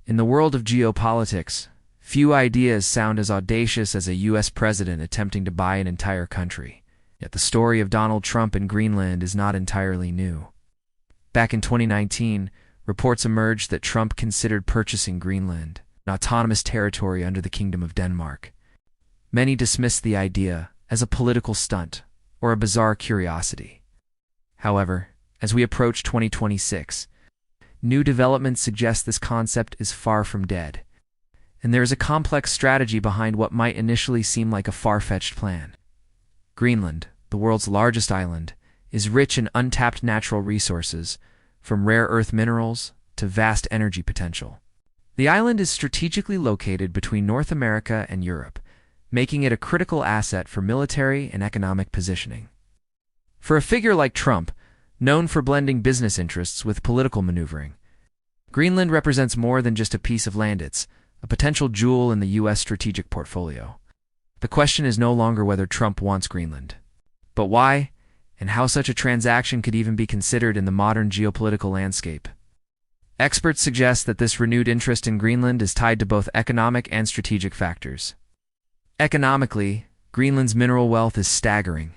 In the world of geopolitics, few ideas sound as audacious as a U.S. president attempting to buy an entire country. Yet the story of Donald Trump and Greenland is not entirely new. Back in 2019, reports emerged that Trump considered purchasing Greenland, an autonomous territory under the Kingdom of Denmark. Many dismissed the idea as a political stunt or a bizarre curiosity. However, as we approach 2026, new developments suggest this concept is far from dead, and there is a complex strategy behind what might initially seem like a far-fetched plan. Greenland, the world's largest island, is rich in untapped natural resources, from rare earth minerals to vast energy potential. The island is strategically located between North America and Europe, making it a critical asset for military and economic positioning. For a figure like Trump, known for blending business interests with political maneuvering, Greenland represents more than just a piece of land. It's a potential jewel in the U.S. strategic portfolio. The question is no longer whether Trump wants Greenland, but why and how such a transaction could even be considered in the modern geopolitical landscape. Experts suggest that this renewed interest in Greenland is tied to both economic and strategic factors. Economically, Greenland's mineral wealth is staggering.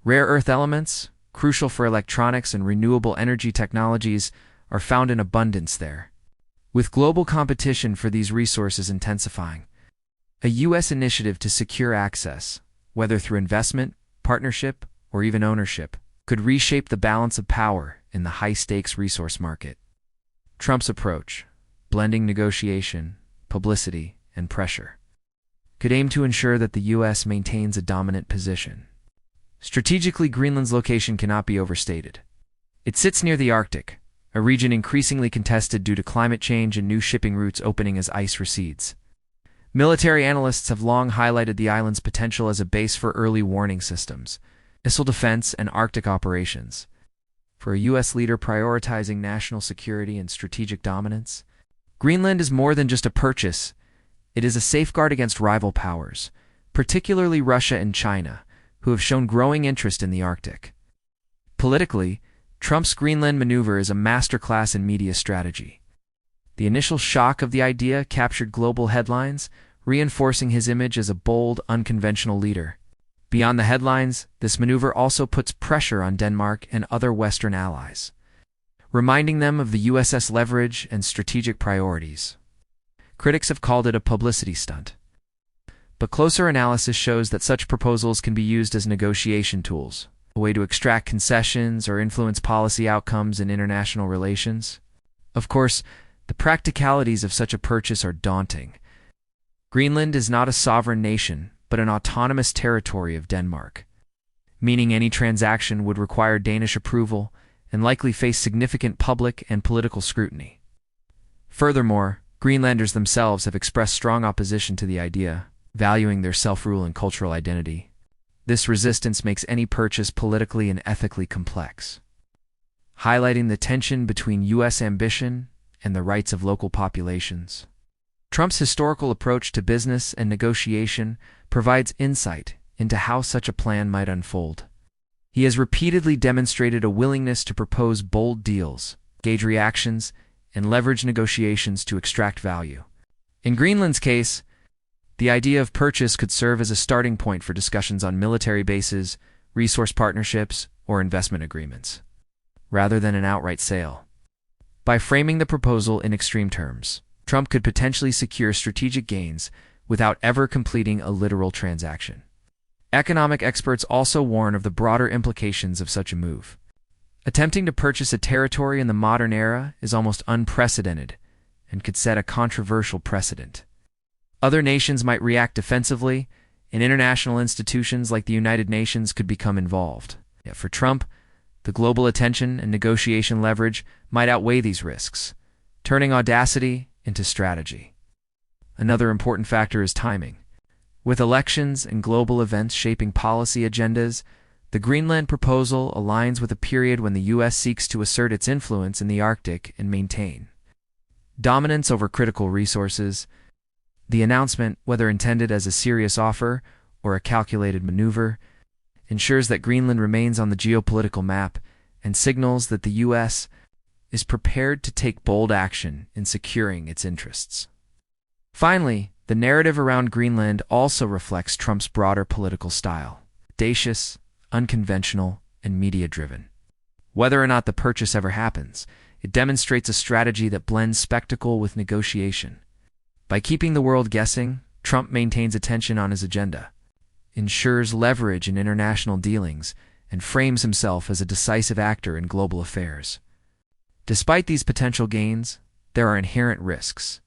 Rare earth elements, crucial for electronics and renewable energy technologies, are found in abundance there. With global competition for these resources intensifying, a U.S. initiative to secure access, whether through investment, partnership, or even ownership, could reshape the balance of power in the high-stakes resource market. Trump's approach, blending negotiation, publicity, and pressure, could aim to ensure that the U.S. maintains a dominant position. Strategically, Greenland's location cannot be overstated. It sits near the Arctic, a region increasingly contested due to climate change and new shipping routes opening as ice recedes. Military analysts have long highlighted the island's potential as a base for early warning systems, missile defense, and Arctic operations. For a U.S. leader prioritizing national security and strategic dominance, Greenland is more than just a purchase. It is a safeguard against rival powers, particularly Russia and China, who have shown growing interest in the Arctic. Politically, Trump's Greenland maneuver is a masterclass in media strategy. The initial shock of the idea captured global headlines, reinforcing his image as a bold, unconventional leader. Beyond the headlines, this maneuver also puts pressure on Denmark and other Western allies, reminding them of the US's leverage and strategic priorities. Critics have called it a publicity stunt, but closer analysis shows that such proposals can be used as negotiation tools, a way to extract concessions or influence policy outcomes in international relations. Of course, the practicalities of such a purchase are daunting. Greenland is not a sovereign nation, but an autonomous territory of Denmark, meaning any transaction would require Danish approval and likely face significant public and political scrutiny. Furthermore, Greenlanders themselves have expressed strong opposition to the idea, valuing their self-rule and cultural identity. This resistance makes any purchase politically and ethically complex, highlighting the tension between U.S. ambition and the rights of local populations. Trump's historical approach to business and negotiation provides insight into how such a plan might unfold. He has repeatedly demonstrated a willingness to propose bold deals, gauge reactions, and leverage negotiations to extract value. In Greenland's case, the idea of purchase could serve as a starting point for discussions on military bases, resource partnerships, or investment agreements, rather than an outright sale. By framing the proposal in extreme terms, Trump could potentially secure strategic gains without ever completing a literal transaction. Economic experts also warn of the broader implications of such a move. Attempting to purchase a territory in the modern era is almost unprecedented and could set a controversial precedent. Other nations might react defensively, and international institutions like the United Nations could become involved. Yet for Trump, the global attention and negotiation leverage might outweigh these risks, turning audacity into strategy. Another important factor is timing. With elections and global events shaping policy agendas, the Greenland proposal aligns with a period when the U.S. seeks to assert its influence in the Arctic and maintain dominance over critical resources. The announcement, whether intended as a serious offer or a calculated maneuver, ensures that Greenland remains on the geopolitical map and signals that the U.S. is prepared to take bold action in securing its interests. Finally, the narrative around Greenland also reflects Trump's broader political style: audacious, unconventional, and media-driven. Whether or not the purchase ever happens, it demonstrates a strategy that blends spectacle with negotiation. By keeping the world guessing, Trump maintains attention on his agenda, ensures leverage in international dealings, and frames himself as a decisive actor in global affairs. Despite these potential gains, there are inherent risks.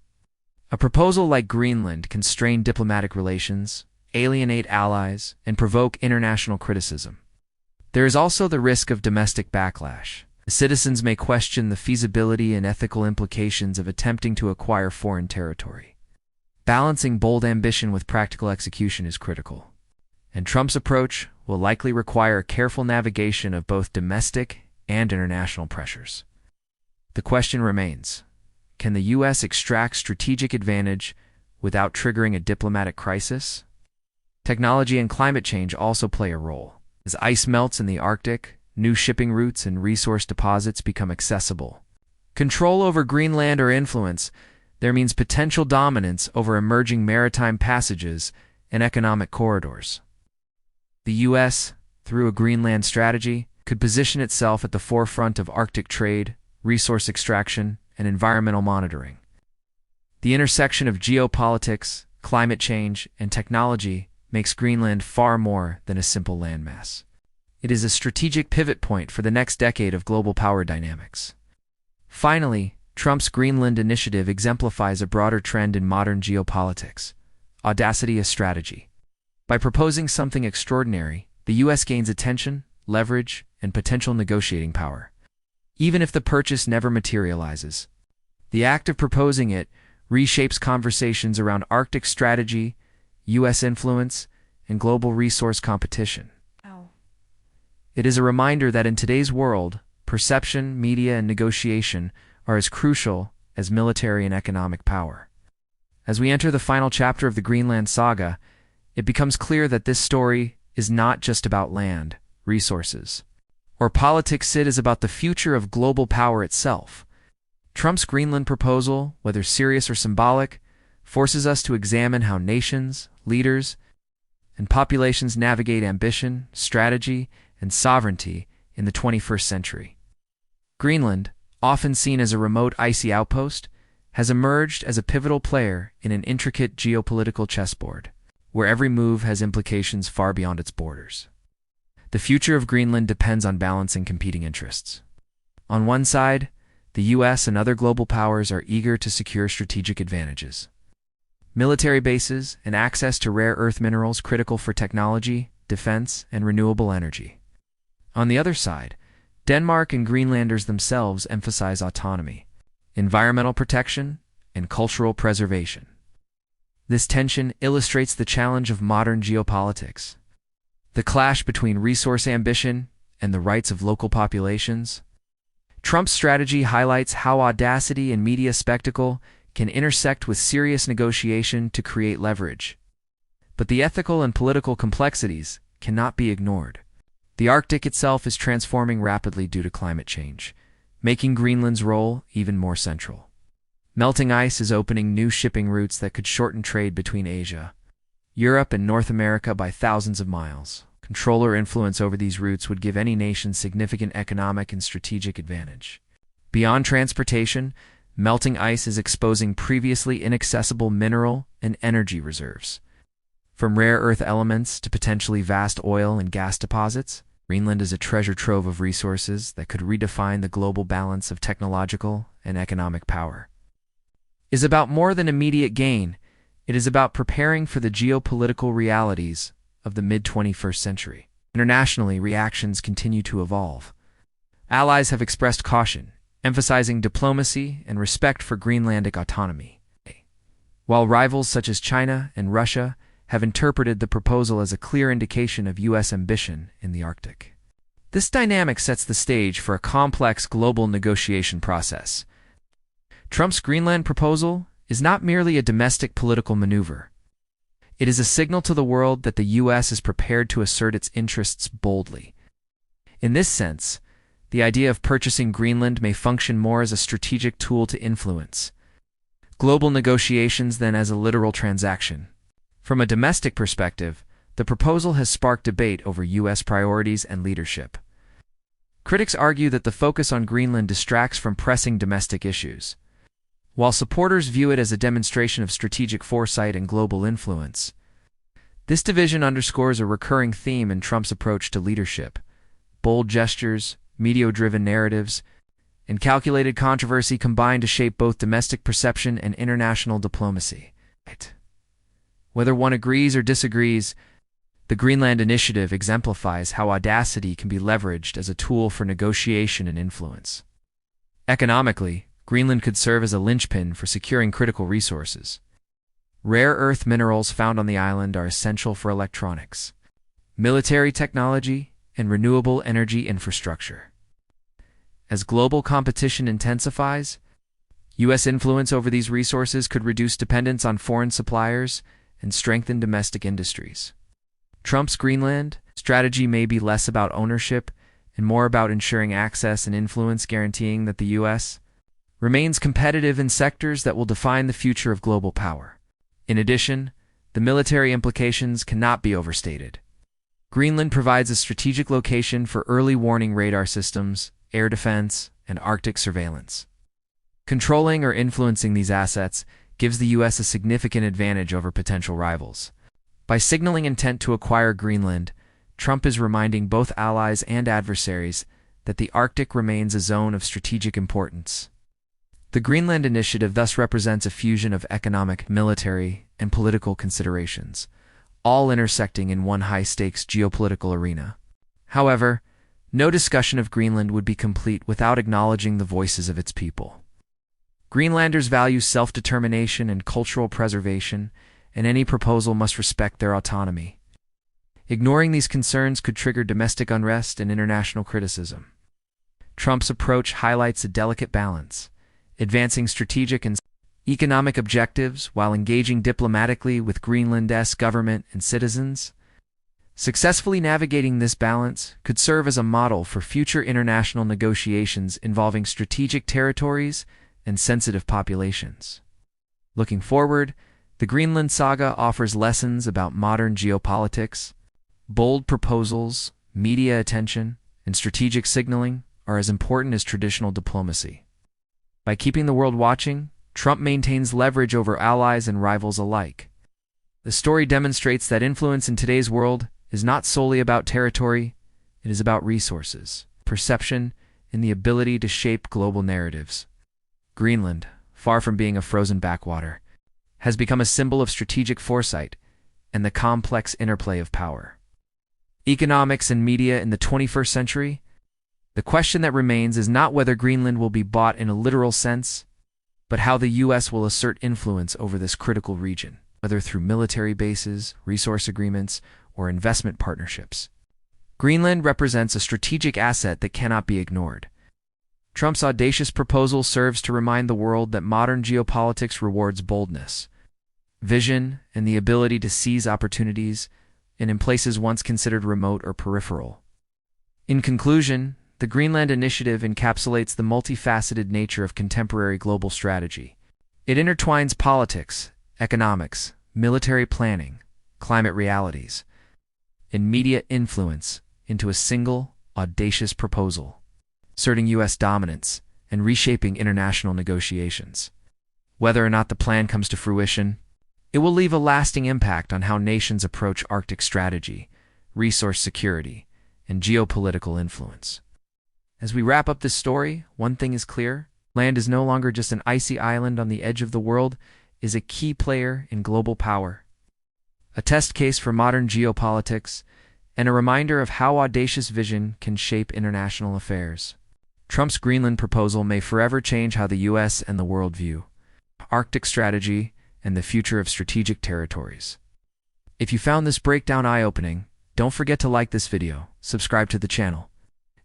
A proposal like Greenland can strain diplomatic relations, alienate allies, and provoke international criticism. There is also the risk of domestic backlash. Citizens may question the feasibility and ethical implications of attempting to acquire foreign territory. Balancing bold ambition with practical execution is critical, and Trump's approach will likely require careful navigation of both domestic and international pressures. The question remains: can the U.S. extract strategic advantage without triggering a diplomatic crisis? Technology and climate change also play a role. As ice melts in the Arctic, new shipping routes and resource deposits become accessible. Control over Greenland or influence there means potential dominance over emerging maritime passages and economic corridors. The U.S., through a Greenland strategy, could position itself at the forefront of Arctic trade, resource extraction, and environmental monitoring. The intersection of geopolitics, climate change, and technology makes Greenland far more than a simple landmass. It is a strategic pivot point for the next decade of global power dynamics. Finally, Trump's Greenland initiative exemplifies a broader trend in modern geopolitics: audacity as strategy. By proposing something extraordinary, the U.S. gains attention, leverage, and potential negotiating power. Even if the purchase never materializes, the act of proposing it reshapes conversations around Arctic strategy, U.S. influence, and global resource competition. It is a reminder that in today's world, perception, media, and negotiation are as crucial as military and economic power. As we enter the final chapter of the Greenland saga, it becomes clear that this story is not just about land, resources, or politics. It is about the future of global power itself. Trump's Greenland proposal, whether serious or symbolic, forces us to examine how nations, leaders, and populations navigate ambition, strategy, and sovereignty in the 21st century. Greenland, often seen as a remote icy outpost, has emerged as a pivotal player in an intricate geopolitical chessboard, where every move has implications far beyond its borders. The future of Greenland depends on balancing competing interests. On one side, the U.S. and other global powers are eager to secure strategic advantages: military bases and access to rare earth minerals critical for technology, defense, and renewable energy. On the other side, Denmark and Greenlanders themselves emphasize autonomy, environmental protection, and cultural preservation. This tension illustrates the challenge of modern geopolitics: the clash between resource ambition and the rights of local populations. Trump's strategy highlights how audacity and media spectacle can intersect with serious negotiation to create leverage. But the ethical and political complexities cannot be ignored. The Arctic itself is transforming rapidly due to climate change, making Greenland's role even more central. Melting ice is opening new shipping routes that could shorten trade between Asia, Europe, and North America by thousands of miles. Control or influence over these routes would give any nation significant economic and strategic advantage. Beyond transportation, melting ice is exposing previously inaccessible mineral and energy reserves. From rare earth elements to potentially vast oil and gas deposits, Greenland is a treasure trove of resources that could redefine the global balance of technological and economic power. It is about more than immediate gain. It is about preparing for the geopolitical realities of the mid-21st century. Internationally, reactions continue to evolve. Allies have expressed caution, emphasizing diplomacy and respect for Greenlandic autonomy, while rivals such as China and Russia have interpreted the proposal as a clear indication of U.S. ambition in the Arctic. This dynamic sets the stage for a complex global negotiation process. Trump's Greenland proposal is not merely a domestic political maneuver. It is a signal to the world that the U.S. is prepared to assert its interests boldly. In this sense, the idea of purchasing Greenland may function more as a strategic tool to influence global negotiations than as a literal transaction. From a domestic perspective, the proposal has sparked debate over U.S. priorities and leadership. Critics argue that the focus on Greenland distracts from pressing domestic issues, while supporters view it as a demonstration of strategic foresight and global influence. This division underscores a recurring theme in Trump's approach to leadership: bold gestures, media-driven narratives, and calculated controversy combine to shape both domestic perception and international diplomacy. Whether one agrees or disagrees, the Greenland Initiative exemplifies how audacity can be leveraged as a tool for negotiation and influence. Economically, Greenland could serve as a linchpin for securing critical resources. Rare earth minerals found on the island are essential for electronics, military technology, and renewable energy infrastructure. As global competition intensifies, U.S. influence over these resources could reduce dependence on foreign suppliers and strengthen domestic industries. Trump's Greenland strategy may be less about ownership and more about ensuring access and influence, guaranteeing that the U.S. remains competitive in sectors that will define the future of global power. In addition, the military implications cannot be overstated. Greenland provides a strategic location for early warning radar systems, air defense, and Arctic surveillance. Controlling or influencing these assets gives the U.S. a significant advantage over potential rivals. By signaling intent to acquire Greenland, Trump is reminding both allies and adversaries that the Arctic remains a zone of strategic importance. The Greenland Initiative thus represents a fusion of economic, military, and political considerations, all intersecting in one high-stakes geopolitical arena. However, no discussion of Greenland would be complete without acknowledging the voices of its people. Greenlanders value self-determination and cultural preservation, and any proposal must respect their autonomy. Ignoring these concerns could trigger domestic unrest and international criticism. Trump's approach highlights a delicate balance, advancing strategic and economic objectives while engaging diplomatically with Greenland's government and citizens. Successfully navigating this balance could serve as a model for future international negotiations involving strategic territories and sensitive populations. Looking forward, the Greenland saga offers lessons about modern geopolitics. Bold proposals, media attention, and strategic signaling are as important as traditional diplomacy. By keeping the world watching, Trump maintains leverage over allies and rivals alike. The story demonstrates that influence in today's world is not solely about territory, it is about resources, perception, and the ability to shape global narratives. Greenland, far from being a frozen backwater, has become a symbol of strategic foresight and the complex interplay of power. Economics and media in the 21st century? The question that remains is not whether Greenland will be bought in a literal sense, but how the U.S. will assert influence over this critical region, whether through military bases, resource agreements, or investment partnerships. Greenland represents a strategic asset that cannot be ignored. Trump's audacious proposal serves to remind the world that modern geopolitics rewards boldness, vision, and the ability to seize opportunities, and in places once considered remote or peripheral. In conclusion, the Greenland Initiative encapsulates the multifaceted nature of contemporary global strategy. It intertwines politics, economics, military planning, climate realities, and media influence into a single, audacious proposal, asserting U.S. dominance and reshaping international negotiations. Whether or not the plan comes to fruition, it will leave a lasting impact on how nations approach Arctic strategy, resource security, and geopolitical influence. As we wrap up this story, one thing is clear: land is no longer just an icy island on the edge of the world, it is a key player in global power. A test case for modern geopolitics, and a reminder of how audacious vision can shape international affairs. Trump's Greenland proposal may forever change how the U.S. and the world view Arctic strategy and the future of strategic territories. If you found this breakdown eye-opening, don't forget to like this video, subscribe to the channel,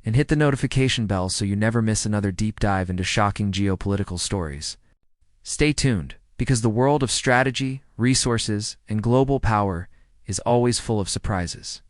and hit the notification bell so you never miss another deep dive into shocking geopolitical stories. Stay tuned, because the world of strategy, resources, and global power is always full of surprises.